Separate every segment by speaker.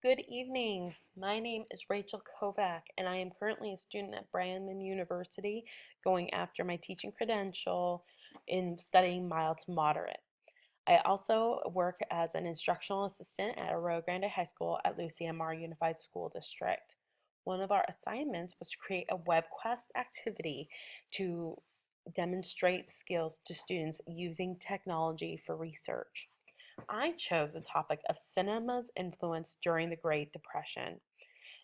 Speaker 1: Good evening. My name is Rachel Kovach, and I am currently a student at Brandman University going after my teaching credential in studying mild to moderate. I also work as an instructional assistant at Arroyo Grande High School at Lucy-M.R. Unified School District. One of our assignments was to create a WebQuest activity to demonstrate skills to students using technology for research. I chose the topic of cinema's influence during the Great Depression.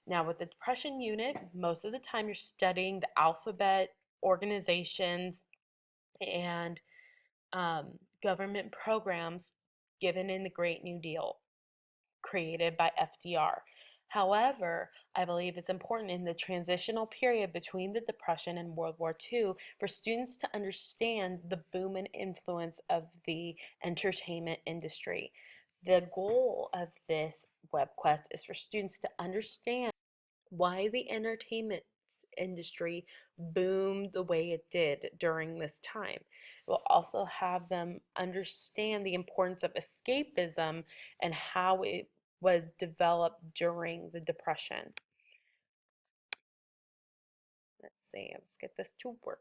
Speaker 1: Now, with the Depression unit, most of the time you're studying the alphabet, organizations, and government programs given in the Great New Deal created by FDR. However, I believe it's important in the transitional period between the Depression and World War II for students to understand the boom and influence of the entertainment industry. The goal of this WebQuest is for students to understand why the entertainment industry boomed the way it did during this time. It will also have them understand the importance of escapism and how it was developed during the Depression. Let's get this to work.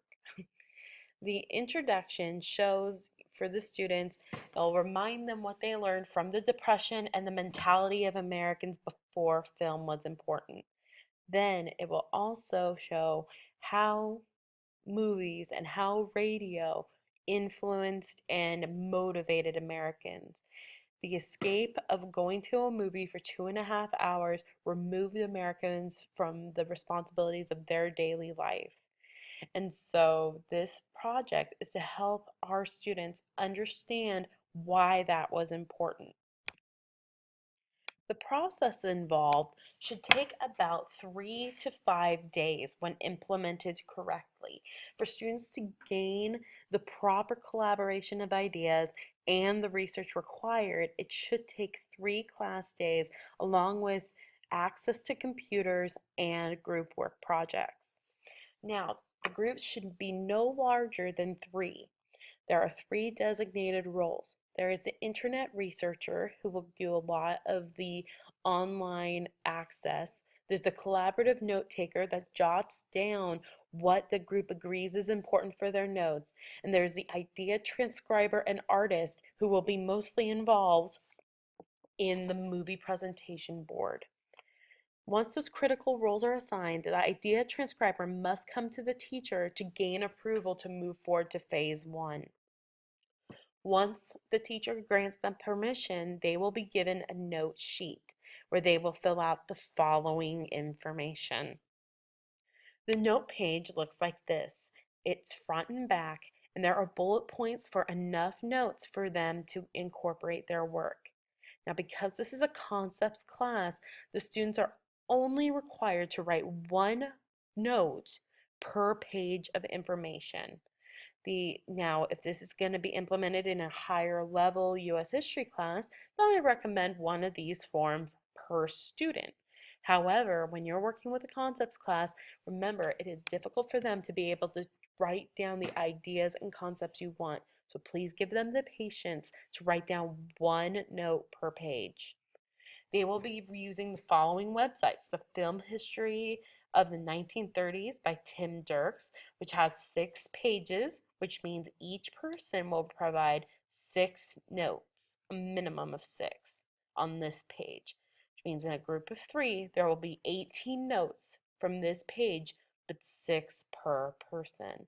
Speaker 1: The introduction shows for the students, it'll remind them what they learned from the Depression and the mentality of Americans before film was important. Then it will also show how movies and how radio influenced and motivated Americans. The escape of going to a movie for 2.5 hours removed Americans from the responsibilities of their daily life. And so this project is to help our students understand why that was important. The process involved should take about 3 to 5 days when implemented correctly for students to gain the proper collaboration of ideas and the research required. It should take 3 class days along with access to computers and group work projects. Now, the groups should be no larger than 3. There are 3 designated roles. There is the internet researcher who will do a lot of the online access. There's the collaborative note taker that jots down what the group agrees is important for their notes. And there's the idea transcriber and artist who will be mostly involved in the movie presentation board. Once those critical roles are assigned, the idea transcriber must come to the teacher to gain approval to move forward to phase 1. Once the teacher grants them permission, they will be given a note sheet where they will fill out the following information. The note page looks like this. It's front and back, and there are bullet points for enough notes for them to incorporate their work. Now, because this is a concepts class, the students are only required to write 1 note per page of information. Now, if this is going to be implemented in a higher level U.S. history class, then I recommend one of these forms per student. However, when you're working with a concepts class, remember it is difficult for them to be able to write down the ideas and concepts you want. So please give them the patience to write down 1 note per page. They will be using the following websites: the Film History of the 1930s by Tim Dirks, which has 6 pages, which means each person will provide 6 notes, a minimum of 6 on this page, which means in a group of 3, there will be 18 notes from this page, but 6 per person.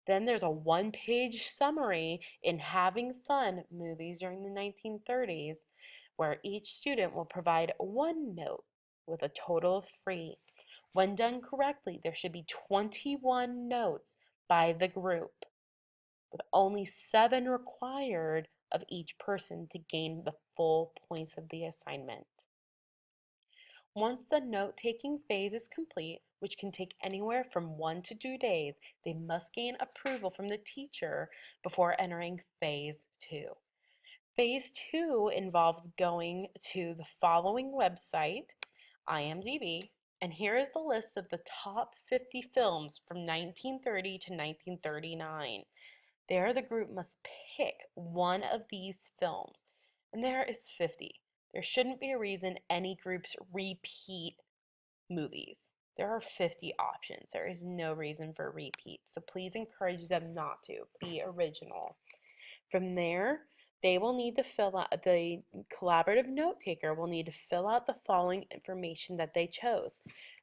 Speaker 1: Then there's a 1 page summary in Having Fun Movies During the 1930s, where each student will provide 1 note with a total of 3. When done correctly, there should be 21 notes by the group, with only 7 required of each person to gain the full points of the assignment. Once the note-taking phase is complete, which can take anywhere from 1 to 2 days, they must gain approval from the teacher before entering phase 2. Phase 2 involves going to the following website, IMDb, and here is the list of the top 50 films from 1930 to 1939. There, the group must pick one of these films, and there is 50. There shouldn't be a reason any groups repeat movies. There are 50 options. There is no reason for repeat. So please encourage them not to. Be original. From there, they will need to fill out, the collaborative note taker will need to fill out the following information that they chose.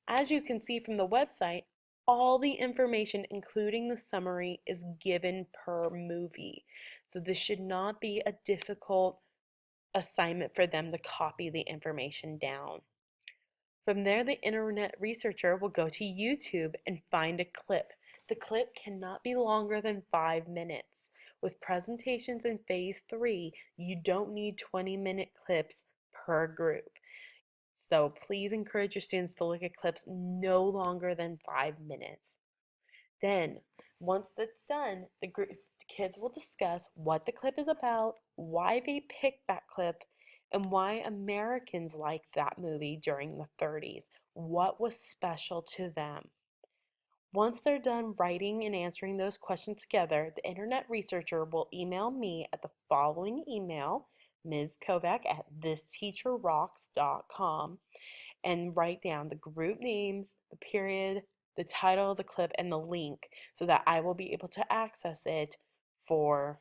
Speaker 1: As you can see from the website, all the information, including the summary, is given per movie. So this should not be a difficult assignment for them to copy the information down. From there, the internet researcher will go to YouTube and find a clip. The clip cannot be longer than 5 minutes. With presentations in phase 3, you don't need 20-minute clips per group. So please encourage your students to look at clips no longer than 5 minutes. Then, once that's done, the kids will discuss what the clip is about, why they picked that clip, and why Americans liked that movie during the 30s. What was special to them? Once they're done writing and answering those questions together, the internet researcher will email me at the following email, Ms. Kovach at thisteacherrocks.com, and write down the group names, the period, the title of the clip, and the link so that I will be able to access it for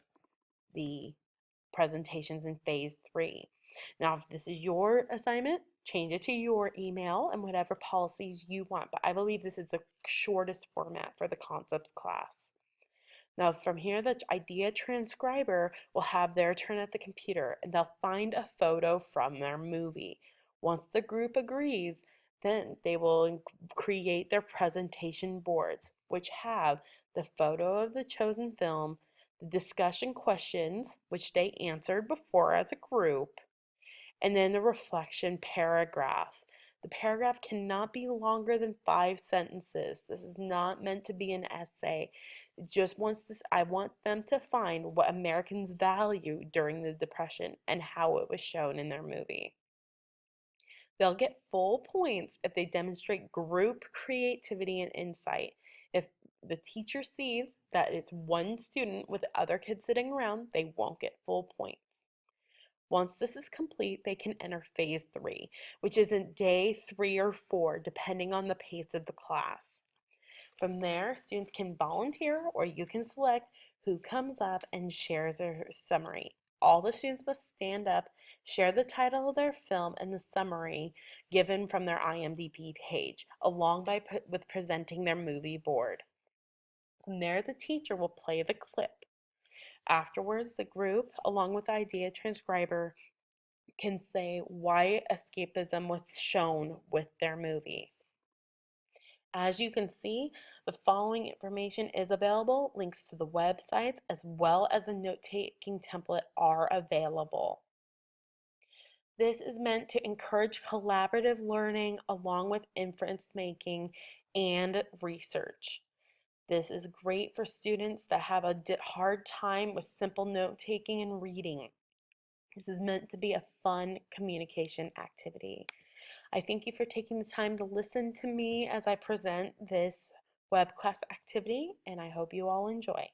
Speaker 1: the presentations in phase 3. Now, if this is your assignment, change it to your email and whatever policies you want, but I believe this is the shortest format for the concepts class. Now, from here, the idea transcriber will have their turn at the computer and they'll find a photo from their movie. Once the group agrees, then they will create their presentation boards, which have the photo of the chosen film, the discussion questions, which they answered before as a group, and then the reflection paragraph. The paragraph cannot be longer than 5 sentences. This is not meant to be an essay. It just wants this, I want them to find what Americans value during the Depression and how it was shown in their movie. They'll get full points if they demonstrate group creativity and insight. If the teacher sees that it's one student with other kids sitting around, they won't get full points. Once this is complete, they can enter phase 3, which is in day 3 or 4, depending on the pace of the class. From there, students can volunteer or you can select who comes up and shares their summary. All the students must stand up, share the title of their film and the summary given from their IMDb page, along with presenting their movie board. From there, the teacher will play the clip. Afterwards, the group, along with the idea transcriber, can say why escapism was shown with their movie. As you can see, the following information is available. Links to the websites as well as a note-taking template are available. This is meant to encourage collaborative learning along with inference making and research. This is great for students that have a hard time with simple note-taking and reading. This is meant to be a fun communication activity. I thank you for taking the time to listen to me as I present this web class activity, and I hope you all enjoy.